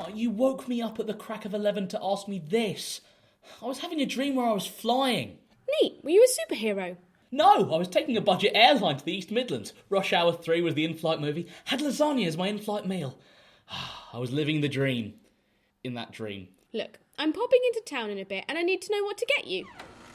Oh, you woke me up at the crack of 11 to ask me this. I was having a dream where I was flying. Neat. Were you a superhero? No, I was taking a budget airline to the East Midlands. Rush Hour 3 was the in-flight movie. Had lasagna as my in-flight meal. I was living the dream. In that dream. Look, I'm popping into town in a bit and I need to know what to get you.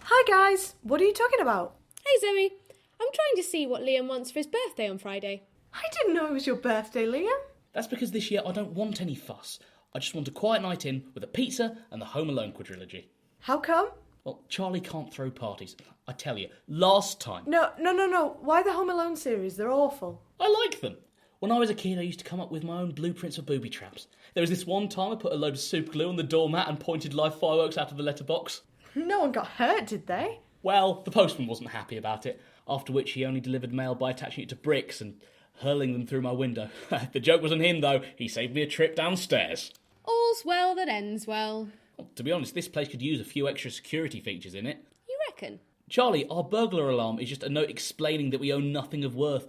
Hi guys, what are you talking about? Hey Zoe, I'm trying to see what Liam wants for his birthday on Friday. I didn't know it was your birthday, Liam. That's because this year I don't want any fuss. I just want a quiet night in with a pizza and the Home Alone quadrilogy. How come? Well, Charlie can't throw parties. I tell you, last time... No. Why the Home Alone series? They're awful. I like them. When I was a kid, I used to come up with my own blueprints for booby traps. There was this one time I put a load of super glue on the doormat and pointed live fireworks out of the letterbox. No one got hurt, did they? Well, the postman wasn't happy about it, after which he only delivered mail by attaching it to bricks and hurling them through my window. The joke was on him, though. He saved me a trip downstairs. All's well that ends well. Well, to be honest, this place could use a few extra security features in it. You reckon? Charlie, our burglar alarm is just a note explaining that we own nothing of worth.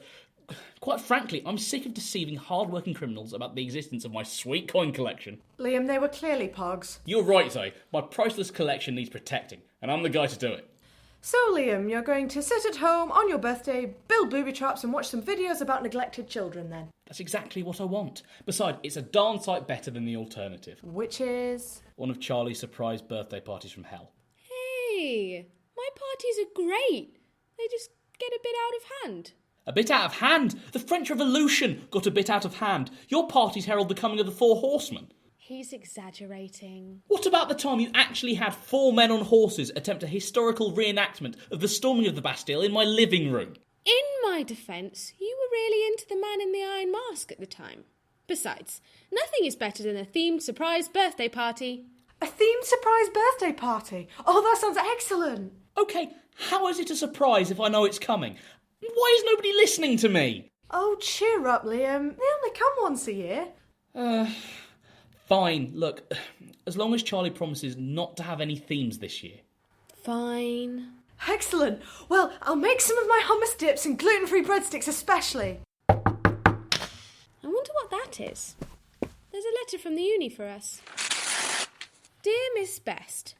Quite frankly, I'm sick of deceiving hard-working criminals about the existence of my sweet coin collection. Liam, they were clearly pogs. You're right, Zoe. My priceless collection needs protecting, and I'm the guy to do it. So, Liam, you're going to sit at home on your birthday, build booby traps and watch some videos about neglected children then? That's exactly what I want. Besides, it's a darn sight better than the alternative. Which is? One of Charlie's surprise birthday parties from hell. Hey, my parties are great. They just get a bit out of hand. A bit out of hand? The French Revolution got a bit out of hand. Your parties herald the coming of the 4 horsemen. He's exaggerating. What about the time you actually had 4 men on horses attempt a historical reenactment of the storming of the Bastille in my living room? In my defence, you were really into the man in the iron mask at the time. Besides, nothing is better than a themed surprise birthday party. A themed surprise birthday party? Oh, that sounds excellent. OK, how is it a surprise if I know it's coming? Why is nobody listening to me? Oh, cheer up, Liam. They only come once a year. Fine. Look, as long as Charlie promises not to have any themes this year. Fine. Excellent. Well, I'll make some of my hummus dips and gluten-free breadsticks especially. I wonder what that is. There's a letter from the uni for us. Dear Miss Best,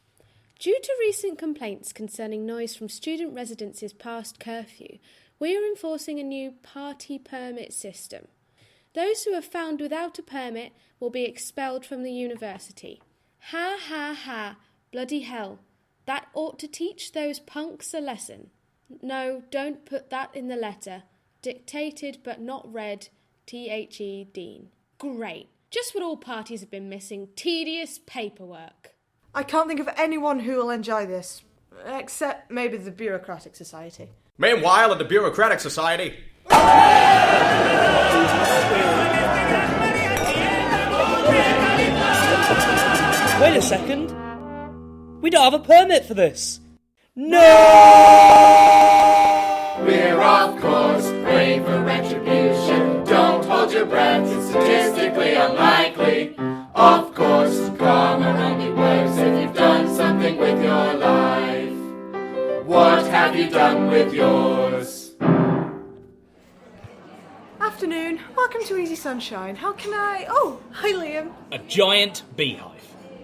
due to recent complaints concerning noise from student residences past curfew, we are enforcing a new party permit system. Those who are found without a permit will be expelled from the university. Ha ha ha, bloody hell. That ought to teach those punks a lesson. No, don't put that in the letter. Dictated but not read, T.H.E. Dean. Great. Just what all parties have been missing, tedious paperwork. I can't think of anyone who will enjoy this, except maybe the Bureaucratic Society. Meanwhile, at the Bureaucratic Society... Wait a second. We don't have a permit for this. No! We're of course praying for retribution. Don't hold your breath, it's statistically unlikely. Of course, karma only works if you've done something with your life. What have you done with yours? Afternoon. Welcome to Easy Sunshine. How can I... Oh, hi Liam. A giant beehive.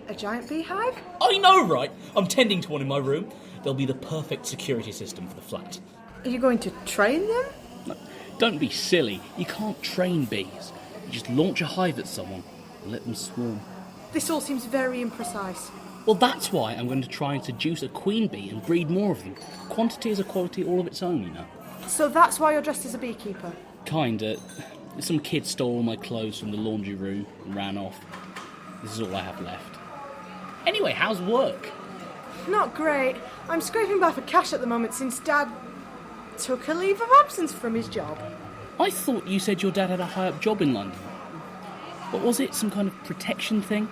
A giant beehive? I know, right? I'm tending to one in my room. They'll be the perfect security system for the flat. Are you going to train them? No, don't be silly. You can't train bees. You just launch a hive at someone and let them swarm. This all seems very imprecise. Well, that's why I'm going to try and seduce a queen bee and breed more of them. Quantity is a quality all of its own, you know. So that's why you're dressed as a beekeeper? Kinda. Some kid stole all my clothes from the laundry room and ran off. This is all I have left. Anyway, how's work? Not great. I'm scraping by for cash at the moment since Dad took a leave of absence from his job. I thought you said your dad had a high-up job in London. What was it, some kind of protection thing?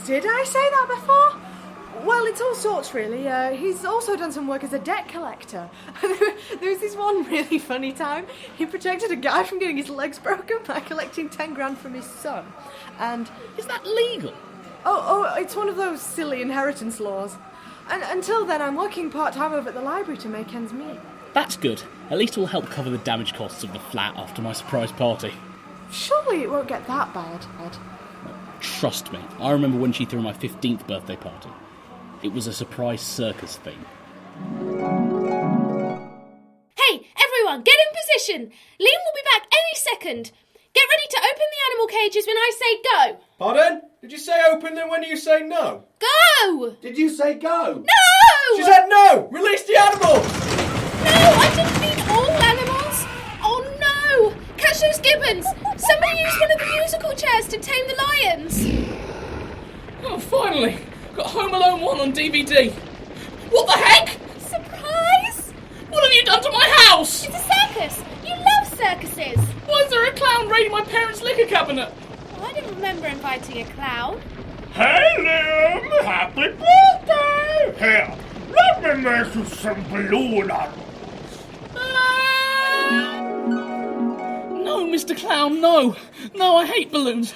Did I say that before? Well, it's all sorts, really. He's also done some work as a debt collector. There was this one really funny time. He protected a guy from getting his legs broken by collecting 10 grand from his son. And... Is that legal? Oh, it's one of those silly inheritance laws. And until then, I'm working part-time over at the library to make ends meet. That's good. At least it will help cover the damage costs of the flat after my surprise party. Surely it won't get that bad, Ed. Trust me, I remember when she threw my 15th birthday party. It was a surprise circus theme. Hey, everyone, get in position. Liam will be back any second. Get ready to open the animal cages when I say go. Pardon? Did you say open them when you say no? Go! Did you say go? No! She said no! Release the animals! No, I didn't mean all animals. Oh no! Catch those gibbons! Somebody use one of the musical chairs to tame the lions. Oh, finally! Got Home Alone 1 on DVD. What the heck? Surprise! What have you done to my house? It's a circus. You love circuses. Why is there a clown raiding my parents' liquor cabinet? Oh, I didn't remember inviting a clown. Hey, Liam! Happy birthday! Here, let me make you some balloon animals. No, Mr. Clown, no. No, I hate balloons.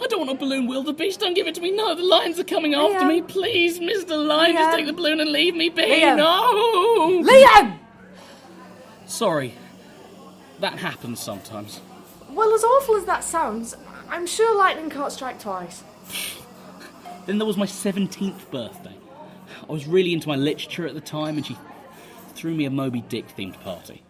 I don't want a balloon wildebeest. Don't give it to me. No, the lions are coming after me. Please, Mr. Lion, just take the balloon and leave me be. Liam. No! Liam! Sorry. That happens sometimes. Well, as awful as that sounds, I'm sure lightning can't strike twice. Then there was my 17th birthday. I was really into my literature at the time, and she threw me a Moby Dick-themed party.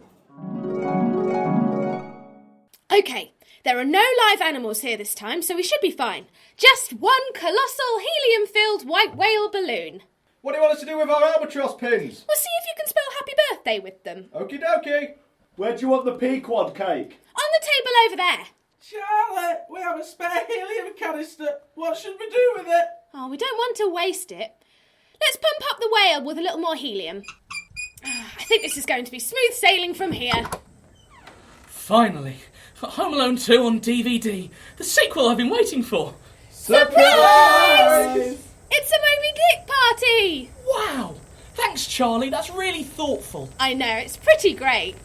Okay, there are no live animals here this time, so we should be fine. Just one colossal helium-filled white whale balloon. What do you want us to do with our albatross pins? We'll see if you can spell happy birthday with them. Okie dokie. Where do you want the Pequod cake? On the table over there. Charlotte, we have a spare helium canister. What should we do with it? Oh, we don't want to waste it. Let's pump up the whale with a little more helium. I think this is going to be smooth sailing from here. Finally, Home Alone 2 on DVD. The sequel I've been waiting for. Surprise! It's a Moby Dick party! Wow! Thanks, Charlie. That's really thoughtful. I know, it's pretty great.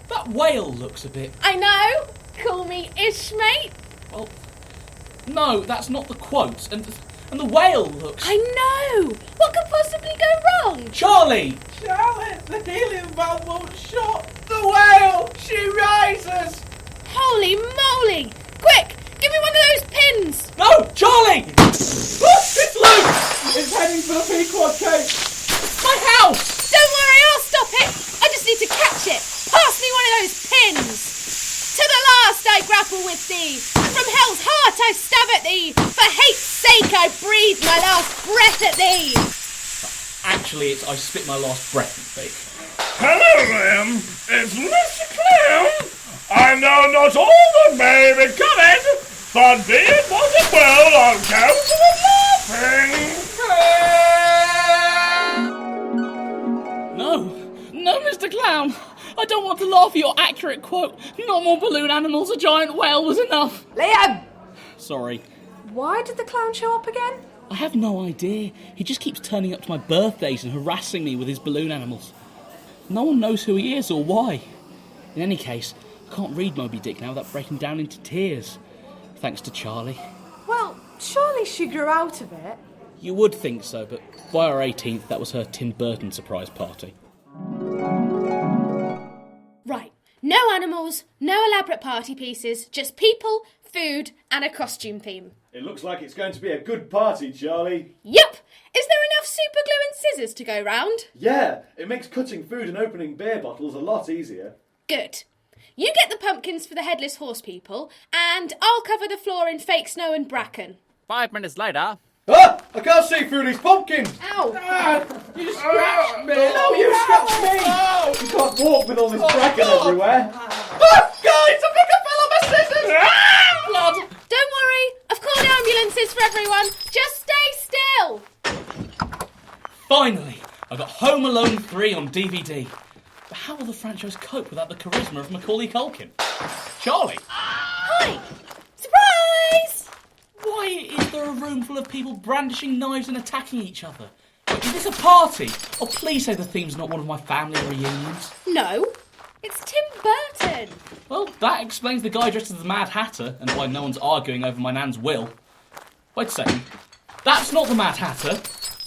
That whale looks a bit... I know. Call me Ishmate. Well, no, that's not the quote. And the whale looks... I know. What could possibly go wrong? Charlie! Charlotte, the helium valve won't shut. The whale, she rises. Holy moly! Quick, give me one of those pins. No, Charlie! It's loose! It's heading for the Pequod cake! My house! Don't worry, I'll stop it. I just need to catch it. Pass me one of those pins. To the last I grapple with thee. From hell's heart I stab at thee. For hate's sake I breathe my last breath at thee. Actually, it's I spit my last breath at thee. Hello, Liam. It's Mr. Clown. I know not all that may be coming, but be it what it will, I'll go to the laughing. No, Mr. Clown. I don't want to laugh at your accurate quote. Not more balloon animals, a giant whale was enough. Liam! Sorry. Why did the clown show up again? I have no idea. He just keeps turning up to my birthdays and harassing me with his balloon animals. No one knows who he is or why. In any case, I can't read Moby Dick now without breaking down into tears. Thanks to Charlie. Well, surely she grew out of it. You would think so, but by our 18th, that was her Tim Burton surprise party. Right, no animals, no elaborate party pieces, just people, food and a costume theme. It looks like it's going to be a good party, Charlie. Yup! Is there enough super glue and scissors to go round? Yeah, it makes cutting food and opening beer bottles a lot easier. Good. You get the pumpkins for the headless horse people, and I'll cover the floor in fake snow and bracken. 5 minutes later. Ah! I can't see through these pumpkins! Ow! You scratched me. No, you scratched me! You can't walk with all this bracken everywhere. Ah! Guys, I think I fell on my scissors! Blood! Don't worry, I've called ambulances for everyone. Just stay still. Finally, I got Home Alone 3 on DVD. But how will the franchise cope without the charisma of Macaulay Culkin? Charlie! Hi! Surprise! Why is there a room full of people brandishing knives and attacking each other? Is this a party? Oh, please say the theme's not one of my family reunions. No, it's Tim Burton. Well, that explains the guy dressed as the Mad Hatter and why no one's arguing over my nan's will. Wait a second. That's not the Mad Hatter.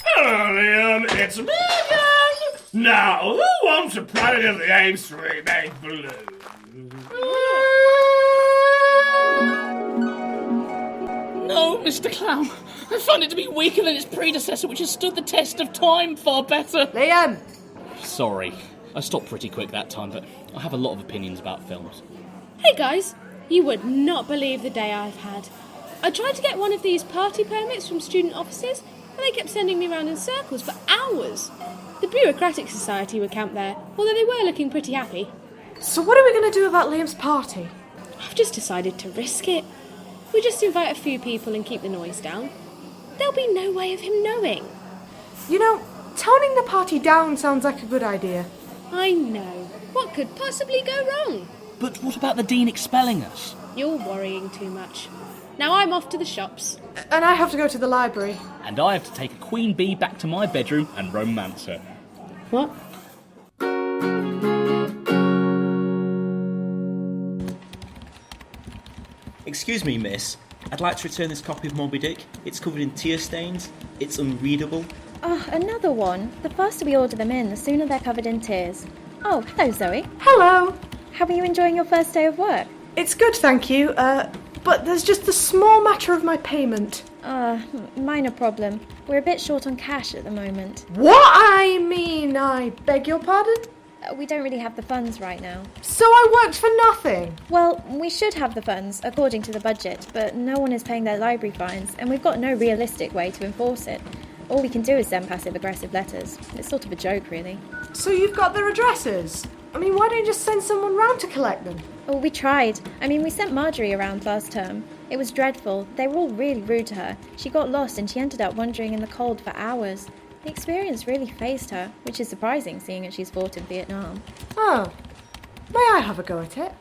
Hello, Liam. It's me again. Now, who wants a Planet of the Apes remake balloon? Mr. Clown. I find it to be weaker than its predecessor, which has stood the test of time far better. Liam! Sorry. I stopped pretty quick that time, but I have a lot of opinions about films. Hey guys, you would not believe the day I've had. I tried to get one of these party permits from student offices, and they kept sending me around in circles for hours. The bureaucratic society would camp there, although they were looking pretty happy. So what are we going to do about Liam's party? I've just decided to risk it. We just invite a few people and keep the noise down. There'll be no way of him knowing. You know, toning the party down sounds like a good idea. I know. What could possibly go wrong? But what about the Dean expelling us? You're worrying too much. Now I'm off to the shops. And I have to go to the library. And I have to take a queen bee back to my bedroom and romance her. What? Excuse me, miss. I'd like to return this copy of Moby Dick. It's covered in tear stains. It's unreadable. Oh, another one. The faster we order them in, the sooner they're covered in tears. Oh, hello, Zoe. Hello. How are you enjoying your first day of work? It's good, thank you. But there's just a small matter of my payment. Minor problem. We're a bit short on cash at the moment. What? I beg your pardon? We don't really have the funds right now. So I worked for nothing? Well, we should have the funds, according to the budget, but no one is paying their library fines, and we've got no realistic way to enforce it. All we can do is send passive-aggressive letters. It's sort of a joke, really. So you've got their addresses? I mean, why don't you just send someone round to collect them? Oh, we tried. We sent Marjorie around last term. It was dreadful. They were all really rude to her. She got lost and she ended up wandering in the cold for hours. The experience really fazed her, which is surprising seeing as she's fought in Vietnam. Oh. May I have a go at it?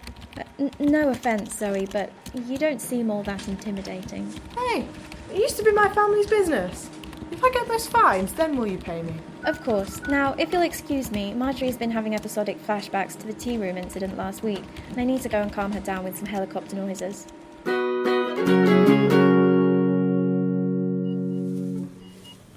No offence, Zoe, but you don't seem all that intimidating. Hey, it used to be my family's business. If I get those fines, then will you pay me? Of course. Now, if you'll excuse me, Marjorie's been having episodic flashbacks to the tea room incident last week, and I need to go and calm her down with some helicopter noises.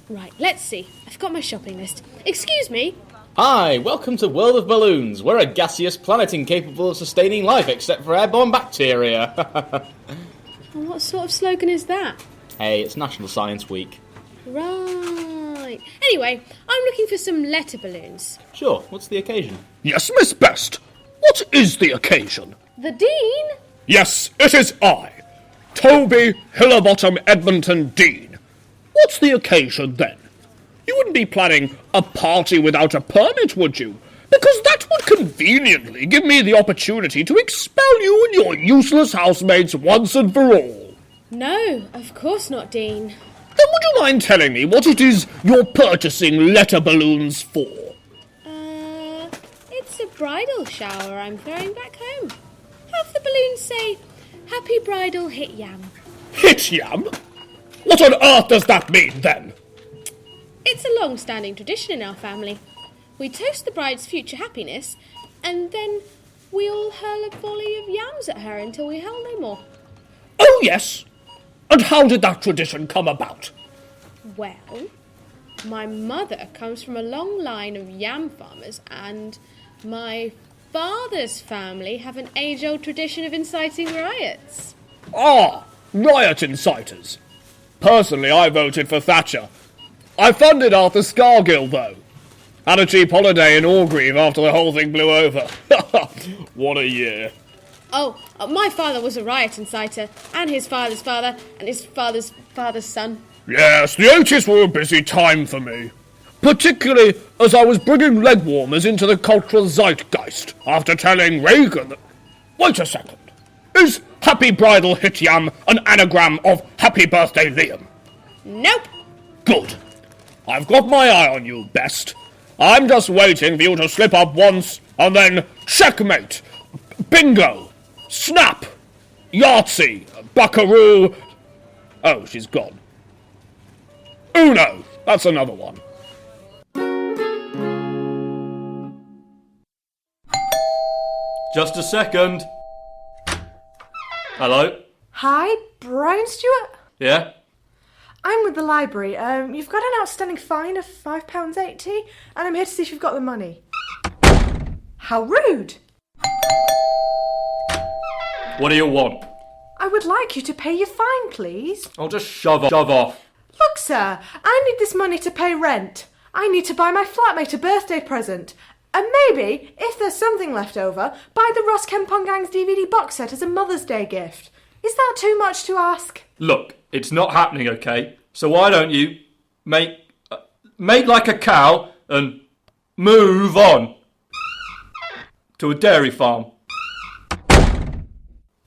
Right, let's see. I've got my shopping list. Excuse me. Hi, welcome to World of Balloons. We're a gaseous planet incapable of sustaining life except for airborne bacteria. What sort of slogan is that? Hey, it's National Science Week. Right. Anyway, I'm looking for some letter balloons. Sure, what's the occasion? Yes, Miss Best. What is the occasion? The Dean? Yes, it is I, Toby Hillabottom Edmonton Dean. What's the occasion then? You wouldn't be planning a party without a permit, would you? Because that would conveniently give me the opportunity to expel you and your useless housemates once and for all. No, of course not, Dean. Then would you mind telling me what it is you're purchasing letter balloons for? It's a bridal shower I'm throwing back home. Have the balloons say, Happy Bridal Hit Yam. Hit yam? What on earth does that mean, then? It's a long-standing tradition in our family. We toast the bride's future happiness, and then we all hurl a volley of yams at her until we hurl no more. Oh, yes. And how did that tradition come about? Well, my mother comes from a long line of yam farmers, and my father's family have an age-old tradition of inciting riots. Ah, riot inciters. Personally, I voted for Thatcher. I funded Arthur Scargill, though. Had a cheap holiday in Orgreave after the whole thing blew over. What a year. Oh, my father was a riot inciter, and his father's father, and his father's father's son. Yes, the 80s were a busy time for me. Particularly as I was bringing leg warmers into the cultural zeitgeist after telling Reagan that... Wait a second. Is Happy Bridal Hit Yam an anagram of Happy Birthday Liam? Nope. Good. I've got my eye on you, Best. I'm just waiting for you to slip up once, and then checkmate, bingo, snap, Yahtzee, buckaroo... Oh, she's gone. Uno, that's another one. Just a second. Hello? Hi, Brian Stewart? Yeah? I'm with the library. You've got an outstanding fine of £5.80, and I'm here to see if you've got the money. How rude! What do you want? I would like you to pay your fine, please. I'll just shove off. Look, sir, I need this money to pay rent. I need to buy my flatmate a birthday present. And maybe, if there's something left over, buy the Ross Kempongang's DVD box set as a Mother's Day gift. Is that too much to ask? Look, it's not happening, okay? So why don't you make like a cow and move on to a dairy farm?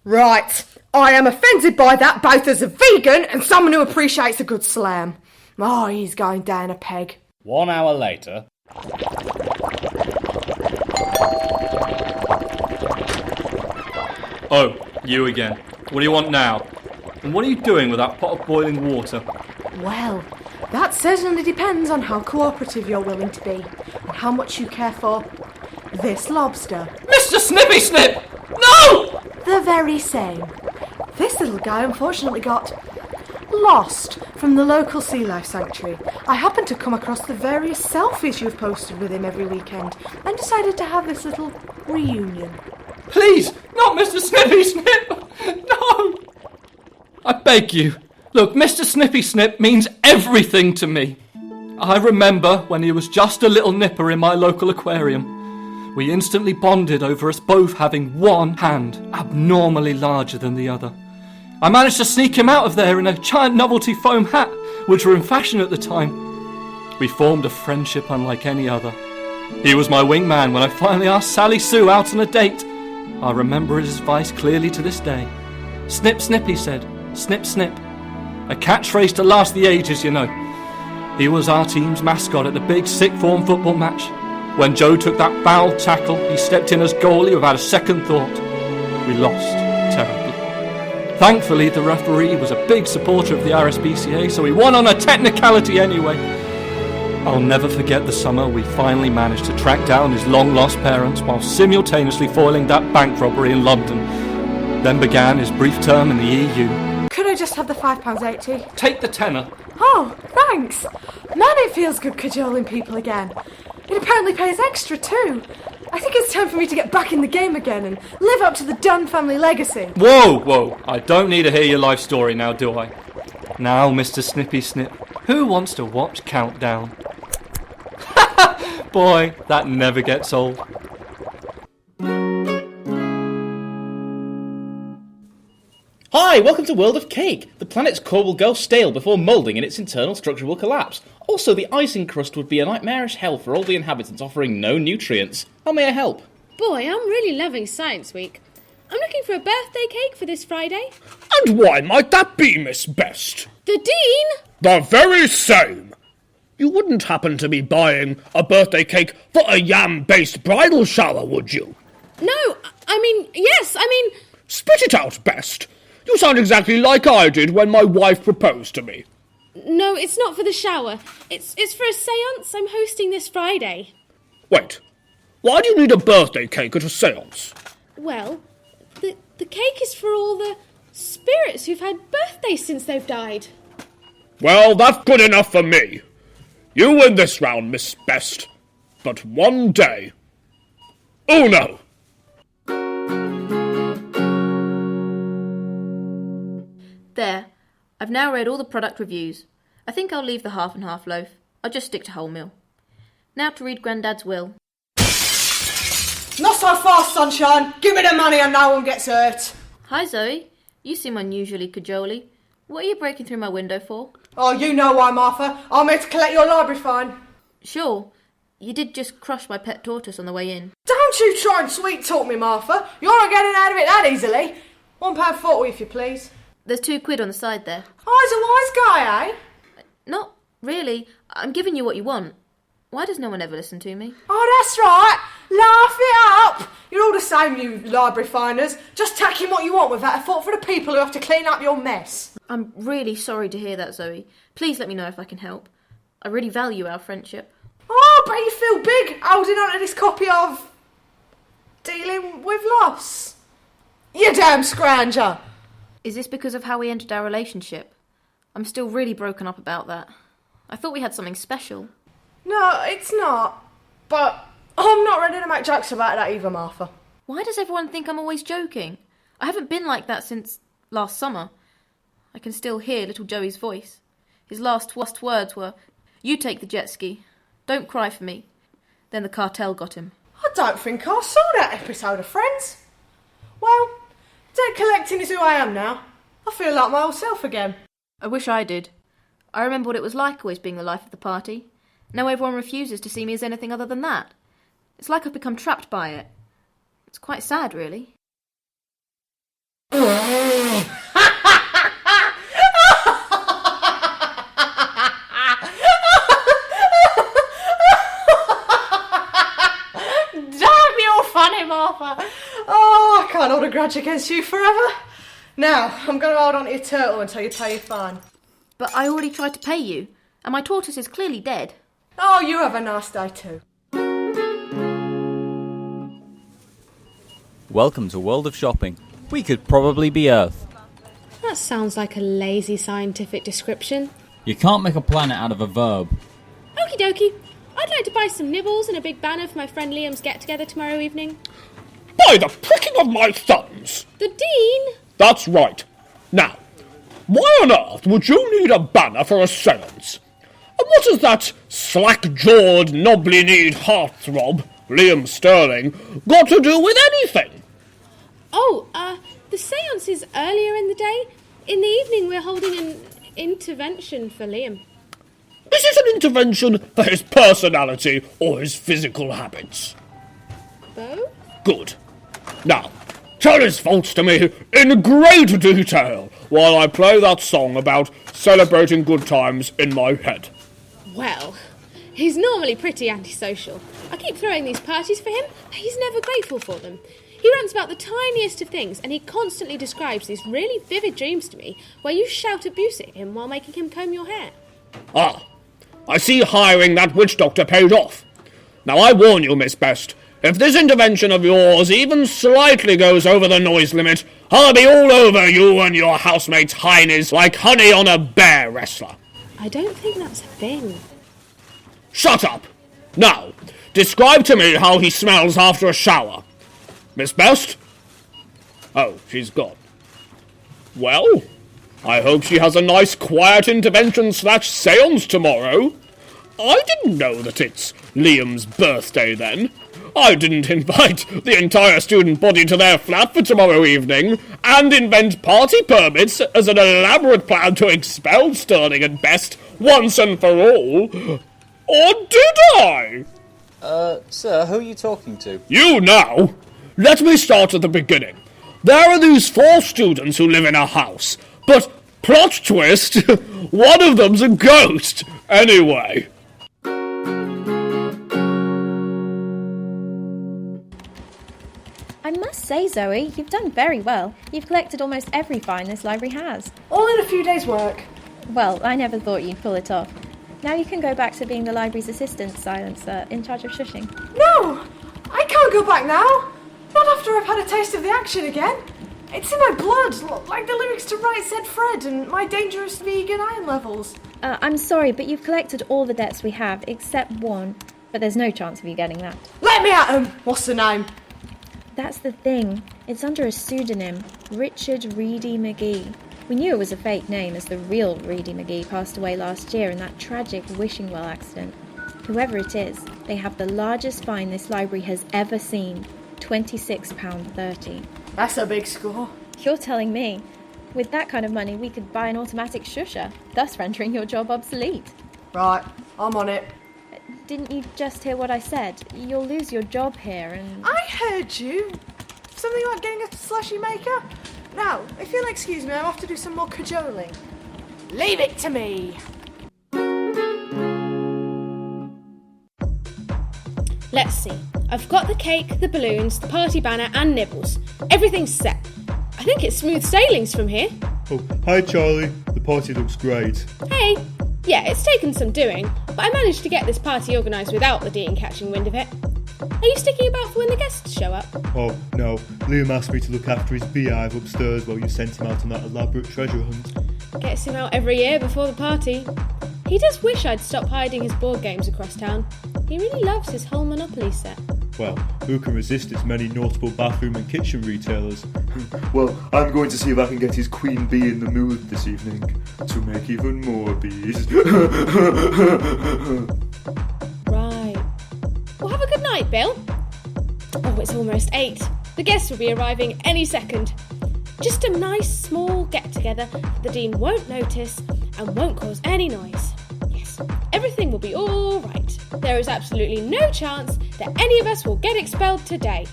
Right. I am offended by that, both as a vegan and someone who appreciates a good slam. Oh, he's going down a peg. 1 hour later. Oh, you again. What do you want now? And what are you doing with that pot of boiling water? Well, that certainly depends on how cooperative you're willing to be and how much you care for this lobster. Mr. Snippy Snip! No! The very same. This little guy unfortunately got lost from the local sea life sanctuary. I happened to come across the various selfies you've posted with him every weekend and decided to have this little reunion. Please, not Mr. Snippy Snip! No! I beg you. Look, Mr. Snippy Snip means everything to me. I remember when he was just a little nipper in my local aquarium. We instantly bonded over us both having one hand abnormally larger than the other. I managed to sneak him out of there in a giant novelty foam hat, which were in fashion at the time. We formed a friendship unlike any other. He was my wingman when I finally asked Sally Sue out on a date. I remember his advice clearly to this day. Snip, snip, he said. Snip, snip. A catchphrase to last the ages, you know. He was our team's mascot at the big sixth form football match. When Joe took that foul tackle, he stepped in as goalie without a second thought. We lost terribly. Thankfully, the referee was a big supporter of the RSPCA, so we won on a technicality anyway. I'll never forget the summer we finally managed to track down his long-lost parents while simultaneously foiling that bank robbery in London. Then began his brief term in the EU. Could I just have the £5.80? Take the tenner. Oh, thanks. Man, it feels good cajoling people again. It apparently pays extra too. I think it's time for me to get back in the game again and live up to the Dunn family legacy. Whoa. I don't need to hear your life story now, do I? Now, Mr. Snippy Snip, who wants to watch Countdown? Boy, that never gets old. Hi, welcome to World of Cake. The planet's core will go stale before moulding and its internal structure will collapse. Also, the icing crust would be a nightmarish hell for all the inhabitants, offering no nutrients. How may I help? Boy, I'm really loving Science Week. I'm looking for a birthday cake for this Friday. And why might that be, Miss Best? The Dean? The very same. You wouldn't happen to be buying a birthday cake for a yam-based bridal shower, would you? No, yes. Spit it out, Best. You sound exactly like I did when my wife proposed to me. No, it's not for the shower. It's for a séance I'm hosting this Friday. Wait, why do you need a birthday cake at a séance? Well, the cake is for all the spirits who've had birthdays since they've died. Well, that's good enough for me. You win this round, Miss Best. But one day... Oh no! There. I've now read all the product reviews. I think I'll leave the half and half loaf. I'll just stick to wholemeal. Now to read Grandad's will. Not so fast, sunshine. Give me the money and no one gets hurt. Hi, Zoe. You seem unusually cajoly. What are you breaking through my window for? Oh, you know why, Martha. I'm here to collect your library fine. Sure. You did just crush my pet tortoise on the way in. Don't you try and sweet talk me, Martha. You're not getting out of it that easily. £1.40 if you please. There's £2 on the side there. Oh, he's a wise guy, eh? Not really. I'm giving you what you want. Why does no one ever listen to me? Oh, that's right. Laugh it up. You're all the same, you library finders. Just tacking what you want without a thought for the people who have to clean up your mess. I'm really sorry to hear that, Zoe. Please let me know if I can help. I really value our friendship. Oh, but you feel big holding on to this copy of... Dealing with Loss. You damn scrounger. Is this because of how we ended our relationship? I'm still really broken up about that. I thought we had something special. No, it's not. But I'm not ready to make jokes about that either, Martha. Why does everyone think I'm always joking? I haven't been like that since... last summer. I can still hear little Joey's voice. His last words were, "You take the jet ski. Don't cry for me." Then the cartel got him. I don't think I saw that episode of Friends. Well, debt collecting is who I am now. I feel like my old self again. I wish I did. I remember what it was like always being the life of the party. Now everyone refuses to see me as anything other than that. It's like I've become trapped by it. It's quite sad, really. Funny, Martha. Oh, I can't hold a grudge against you forever. Now, I'm going to hold on to your turtle until you pay your fine. But I already tried to pay you, and my tortoise is clearly dead. Oh, you have a nice day too. Welcome to World of Shopping. We could probably be Earth. That sounds like a lazy scientific description. You can't make a planet out of a verb. Okie dokie. I'd like to buy some nibbles and a big banner for my friend Liam's get-together tomorrow evening. By the pricking of my thumbs! The Dean? That's right. Now, why on earth would you need a banner for a seance? And what has that slack-jawed, knobbly-kneed heartthrob, Liam Sterling, got to do with anything? Oh, the seance is earlier in the day. In the evening we're holding an intervention for Liam. This is an intervention for his personality or his physical habits. Both? Good. Now, tell his faults to me in great detail while I play that song about celebrating good times in my head. Well, he's normally pretty antisocial. I keep throwing these parties for him, but he's never grateful for them. He rants about the tiniest of things, and he constantly describes these really vivid dreams to me where you shout abuse at him while making him comb your hair. Ah, I see hiring that witch doctor paid off. Now I warn you, Miss Best, if this intervention of yours even slightly goes over the noise limit, I'll be all over you and your housemates' heinies like honey on a bear wrestler. I don't think that's a thing. Shut up! Now, describe to me how he smells after a shower. Miss Best? Oh, she's gone. Well, I hope she has a nice quiet intervention/seance tomorrow. I didn't know that it's Liam's birthday then. I didn't invite the entire student body to their flat for tomorrow evening and invent party permits as an elaborate plan to expel Sterling and Best once and for all. Or did I? Sir, who are you talking to? You now. Let me start at the beginning. There are these 4 students who live in a house, but plot twist, one of them's a ghost. Anyway. I must say, Zoe, you've done very well. You've collected almost every fine this library has. All in a few days' work. Well, I never thought you'd pull it off. Now you can go back to being the library's assistant silencer in charge of shushing. No! I can't go back now! Not after I've had a taste of the action again. It's in my blood, like the lyrics to Right Said Fred and my dangerous vegan iron levels. I'm sorry, but you've collected all the debts we have, except one. But there's no chance of you getting that. Let me at him! What's the name? That's the thing. It's under a pseudonym, Richard Reedy McGee. We knew it was a fake name as the real Reedy McGee passed away last year in that tragic wishing well accident. Whoever it is, they have the largest fine this library has ever seen, £26.30. That's a big score. You're telling me. With that kind of money, we could buy an automatic shusher, thus rendering your job obsolete. Right, I'm on it. Didn't you just hear what I said? You'll lose your job here and... I heard you. Something about getting a slushy maker? Now, if you'll excuse me, I'll have to do some more cajoling. Leave it to me. Let's see. I've got the cake, the balloons, the party banner and nibbles. Everything's set. I think it's smooth sailings from here. Oh, hi Charlie. The party looks great. Hey. Yeah, it's taken some doing, but I managed to get this party organised without the Dean catching wind of it. Are you sticking about for when the guests show up? Oh, no. Liam asked me to look after his beehive upstairs while you sent him out on that elaborate treasure hunt. Gets him out every year before the party. He does wish I'd stop hiding his board games across town. He really loves his whole Monopoly set. Well, who can resist its many notable bathroom and kitchen retailers? Well, I'm going to see if I can get his queen bee in the mood this evening to make even more bees. Right. Well, have a good night, Bill. Oh, it's almost 8. The guests will be arriving any second. Just a nice small get-together that the Dean won't notice and won't cause any noise. Yes, everything will be all right. There is absolutely no chance that any of us will get expelled today.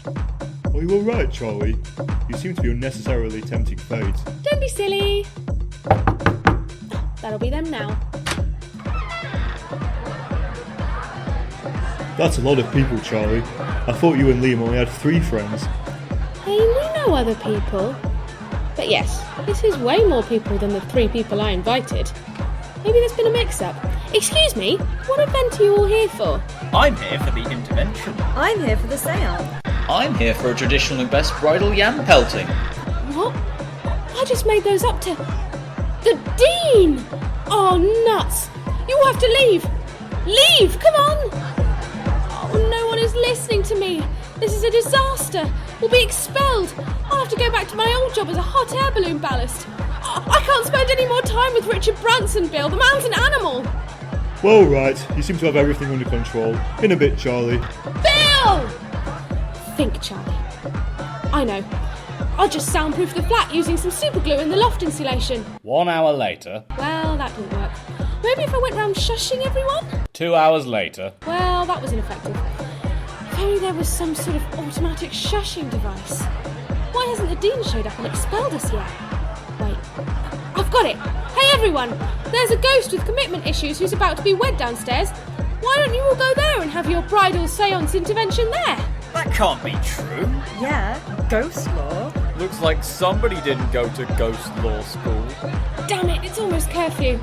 Are you alright, Charlie? You seem to be unnecessarily tempting fate. Don't be silly. That'll be them now. That's a lot of people, Charlie. I thought you and Liam only had 3 friends. Hey, we know other people. But yes, this is way more people than the 3 people I invited. Maybe there's been a mix-up. Excuse me, what event are you all here for? I'm here for the intervention. I'm here for the seance. I'm here for a traditional best bridal yam pelting. What? I just made those up to... The Dean! Oh, nuts! You all have to leave! Leave! Come on! Oh, no one is listening to me. This is a disaster. We'll be expelled. I'll have to go back to my old job as a hot air balloon ballast. I can't spend any more time with Richard Branson, Bill. The man's an animal. Well, right. You seem to have everything under control. In a bit, Charlie. Bill! Think, Charlie. I know. I'll just soundproof the flat using some super glue in the loft insulation. 1 hour later. Well, that didn't work. Maybe if I went round shushing everyone? 2 hours later. Well, that was ineffective. If only there was some sort of automatic shushing device. Why hasn't the Dean showed up and expelled us yet? Wait, I've got it! Hey everyone! There's a ghost with commitment issues who's about to be wed downstairs. Why don't you all go there and have your bridal seance intervention there? That can't be true. Yeah, ghost law. Looks like somebody didn't go to ghost law school. Damn it, it's almost curfew.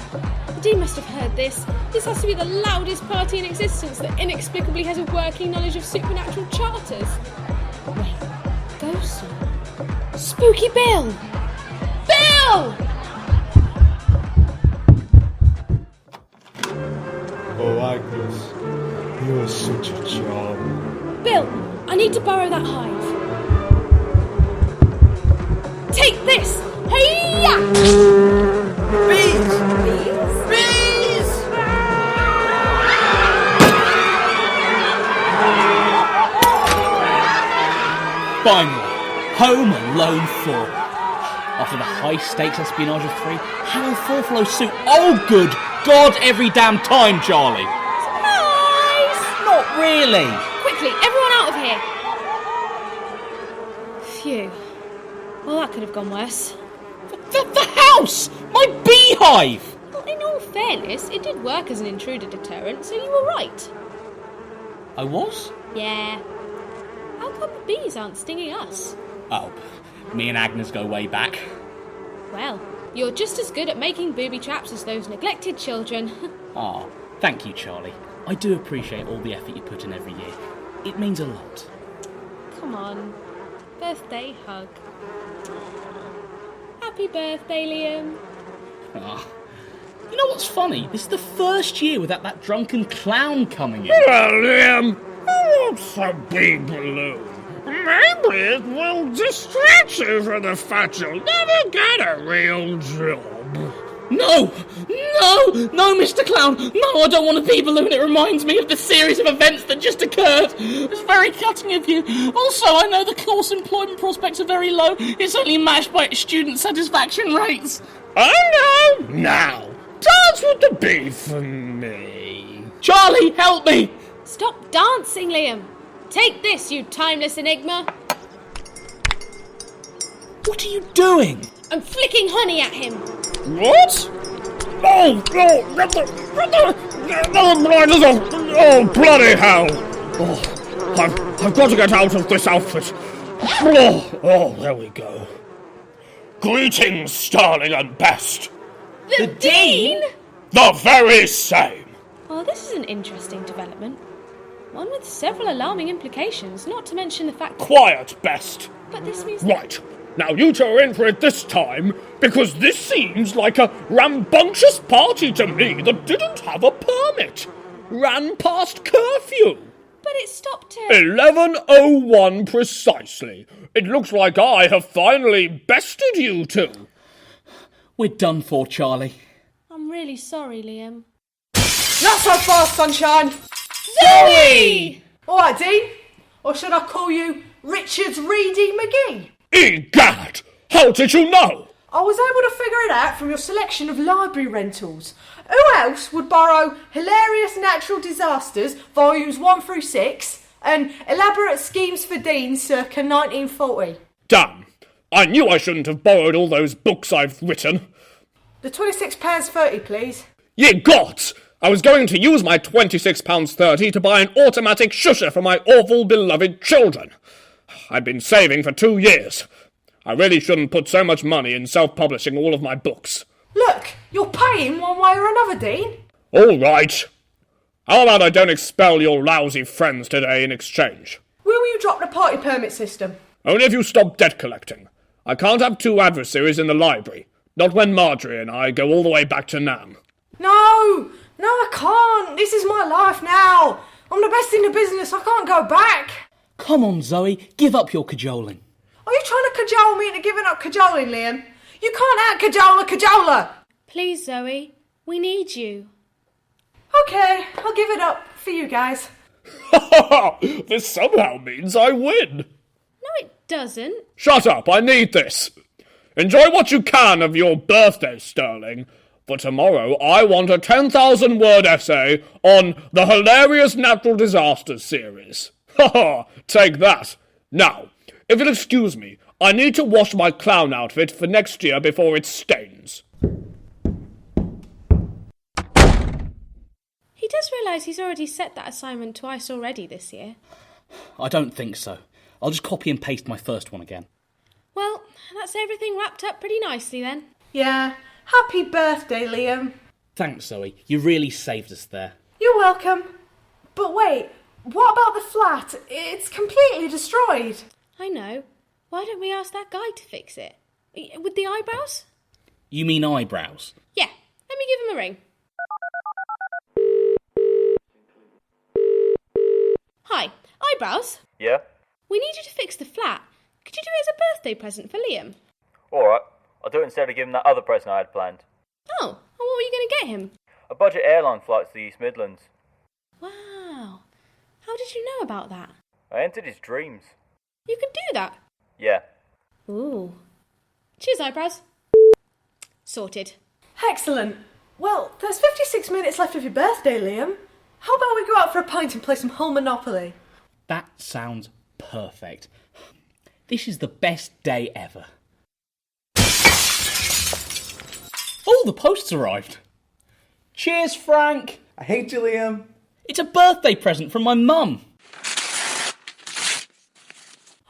The Dean must have heard this. This has to be the loudest party in existence that inexplicably has a working knowledge of supernatural charters. Wait, ghost law? Spooky Bill! Bill! Oh, Agnes. You're such a charm. Bill, I need to borrow that hive. Take this! Hey-ya! Bees! Bees? Bees! Finally, Home Alone 4. After the high-stakes espionage of 3, how will 4 follow suit? Oh, good God, every damn time, Charlie! Surprise! Not really! Quickly, everyone out of here! Phew. Well, that could have gone worse. The house! My beehive! Well, in all fairness, it did work as an intruder deterrent, so you were right. I was? Yeah. How come the bees aren't stinging us? Oh, me and Agnes go way back. Well, you're just as good at making booby traps as those neglected children. Ah, thank you, Charlie. I do appreciate all the effort you put in every year. It means a lot. Come on. Birthday hug. Happy birthday, Liam. Ah. You know what's funny? This is the first year without that drunken clown coming in. Well, Liam, who wants a bee balloon? Maybe it will distract you from the fact you'll never get a real job. No! No! No, Mr. Clown! No, I don't want a bee balloon. It reminds me of the series of events that just occurred. It's very cutting of you. Also, I know the course employment prospects are very low. It's only matched by its student satisfaction rates. Oh, no! Now, dance with the bee for me. Charlie, help me! Stop dancing, Liam. Take this, you timeless enigma. What are you doing? I'm flicking honey at him. What? Oh, oh, bloody hell! Oh, I've got to get out of this outfit. Oh, there we go. Greetings, Starling and Best. The Dean? The very same. Well, this is an interesting development. One with several alarming implications, not to mention the fact that... Quiet, Best. But this means... Right. Now you two are in for it this time, because this seems like a rambunctious party to me that didn't have a permit. Ran past curfew. but it stopped at 11:01 precisely. It looks like I have finally bested you two. We're done for, Charlie. I'm really sorry, Liam. Not so fast, sunshine! Zoey! Alright, Dean. Or should I call you Richard's Reedy McGee? Egad! How did you know? I was able to figure it out from your selection of library rentals. Who else would borrow Hilarious Natural Disasters, volumes 1 through 6, and Elaborate Schemes for Dean circa 1940? Damn. I knew I shouldn't have borrowed all those books I've written. The £26.30, please. Ye gods! I was going to use my £26.30 to buy an automatic shusher for my awful beloved children. I've been saving for 2 years. I really shouldn't put so much money in self-publishing all of my books. Look, you're paying one way or another, Dean. All right. How about I don't expel your lousy friends today in exchange? Will you drop the party permit system? Only if you stop debt collecting. I can't have two adversaries in the library. Not when Marjorie and I go all the way back to Nam. No, I can't. This is my life now. I'm the best in the business. I can't go back. Come on, Zoe. Give up your cajoling. Are you trying to cajole me into giving up cajoling, Liam? You can't out-cajole a cajoler. Please, Zoe. We need you. Okay, I'll give it up for you guys. This somehow means I win. No, it doesn't. Shut up, I need this. Enjoy what you can of your birthday, Sterling. For tomorrow, I want a 10,000-word essay on the Hilarious Natural Disasters series. Ha ha, take that. Now, if you'll excuse me, I need to wash my clown outfit for next year before it stains. He does realise he's already set that assignment twice already this year. I don't think so. I'll just copy and paste my first one again. Well, that's everything wrapped up pretty nicely then. Yeah, happy birthday, Liam. Thanks, Zoe. You really saved us there. You're welcome. But wait, what about the flat? It's completely destroyed. I know. Why don't we ask that guy to fix it? With the eyebrows? You mean eyebrows? Yeah, let me give him a ring. Hi, eyebrows? Yeah? We need you to fix the flat. Could you do it as a birthday present for Liam? Alright, I'll do it instead of giving that other present I had planned. Oh, and what were you going to get him? A budget airline flight to the East Midlands. Wow. How did you know about that? I entered his dreams. You could do that? Yeah. Ooh. Cheers, eyebrows. Sorted. Excellent. Well, there's 56 minutes left of your birthday, Liam. How about we go out for a pint and play some Hull Monopoly? That sounds perfect. This is the best day ever. Oh, the post's arrived. Cheers, Frank. I hate you, Liam. It's a birthday present from my mum.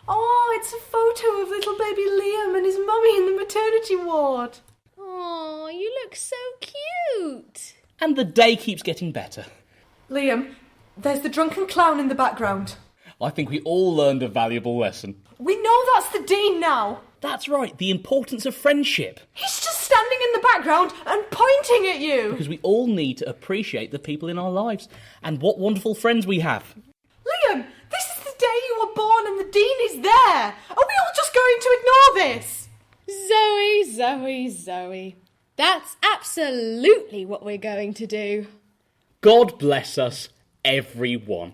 Oh, it's a photo of little baby Liam and his mummy in the maternity ward. Oh, you look so cute. And the day keeps getting better. Liam, there's the drunken clown in the background. I think we all learned a valuable lesson. We know that's the Dean now. That's right, the importance of friendship. He's just standing in the background and pointing at you. Because we all need to appreciate the people in our lives. And what wonderful friends we have. Liam, this is the day you were born and the Dean is there. Are we all just going to ignore this? Zoe. That's absolutely what we're going to do. God bless us, everyone.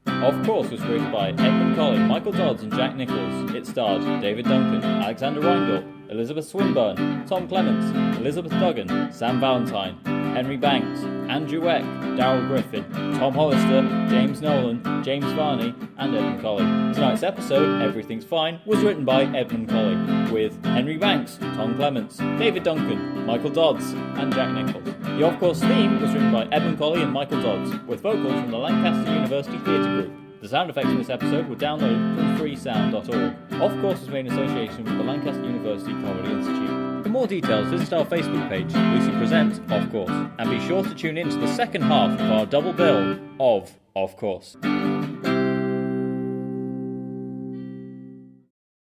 Of Course was written by Edmund Colley, Michael Dodds and Jack Nichols. It starred David Duncan, Alexander Reindahl, Elizabeth Swinburne, Tom Clements, Elizabeth Duggan, Sam Valentine, Henry Banks, Andrew Eck, Darrell Griffin, Tom Hollister, James Nolan, James Varney and Edmund Colley. Tonight's episode, Everything's Fine, was written by Edmund Colley, with Henry Banks, Tom Clements, David Duncan, Michael Dodds and Jack Nichols. The Of Course theme was written by Edmund Colley and Michael Dodds, with vocals from the Lancaster University Theatre Group. The sound effects in this episode were downloaded from freesound.org. Of Course was made in association with the Lancaster University Comedy Institute. For more details, visit our Facebook page, Lucy Presents Of Course, and be sure to tune in to the second half of our double bill of Course.